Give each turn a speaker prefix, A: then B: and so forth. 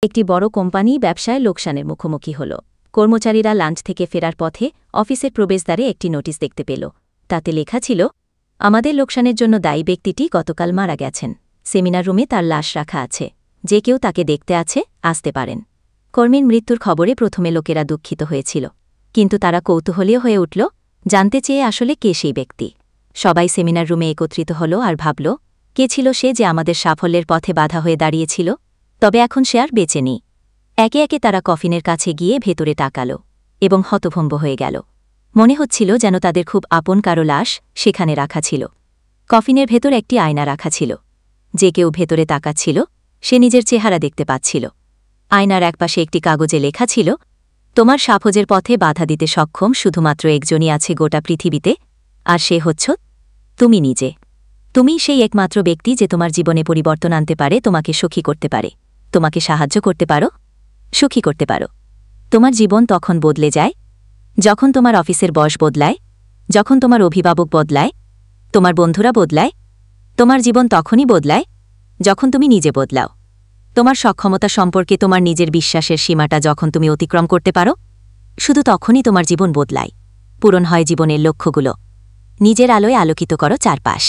A: একটি বড় কোম্পানি ব্যবসায় লোকসানের মুখোমুখি হল। কর্মচারীরা লাঞ্চ থেকে ফেরার পথে অফিসের প্রবেশদ্বারে একটি নোটিশ দেখতে পেল। তাতে লেখা ছিল, আমাদের লোকসানের জন্য দায়ী ব্যক্তিটি গতকাল মারা গেছেন। সেমিনার রুমে তার লাশ রাখা আছে। যে কেউ তাকে দেখতে আসতে পারেন। কর্মীর মৃত্যুর খবরে প্রথমে লোকেরা দুঃখিত হয়েছিল, কিন্তু তারা কৌতূহলীয় হয়ে উঠল, জানতে চেয়ে আসলে কে সেই ব্যক্তি। সবাই সেমিনার রুমে একত্রিত হল আর ভাবল, কে ছিল সে যে আমাদের সাফল্যের পথে বাধা হয়ে দাঁড়িয়েছিল। তবে এখন সে আর বেঁচে নেই। একে একে তারা কফিনের কাছে গিয়ে ভেতরে তাকাল এবং হতভম্ব হয়ে গেল। মনে হচ্ছিল যেন তাদের খুব আপন কারো লাশ সেখানে রাখা ছিল। কফিনের ভেতর একটি আয়না রাখা ছিল। যে কেউ ভেতরে তাকাচ্ছিল সে নিজের চেহারা দেখতে পাচ্ছিল। আয়নার একপাশে একটি কাগজে লেখা ছিল, তোমার সাফল্যের পথে বাধা দিতে সক্ষম শুধুমাত্র একজনই আছে গোটা পৃথিবীতে, আর সে হচ্ছ তুমি নিজে। তুমি সেই একমাত্র ব্যক্তি যে তোমার জীবনে পরিবর্তন আনতে পারে, তোমাকে সুখী করতে পারে, তোমাকে সাহায্য করতে পারো, সুখী করতে পারো। তোমার জীবন তখন বদলে যায় যখন তোমার অফিসের বস বদলায়, যখন তোমার অভিভাবক বদলায়, তোমার বন্ধুরা বদলায়। তোমার জীবন তখনই বদলায় যখন তুমি নিজে বদলাও। তোমার সক্ষমতা সম্পর্কে তোমার নিজের বিশ্বাসের সীমাটা যখন তুমি অতিক্রম করতে পারো, শুধু তখনই তোমার জীবন বদলায়। পূরণ হয় জীবনের লক্ষ্যগুলো। নিজের আলোয় আলোকিত করো চারপাশ।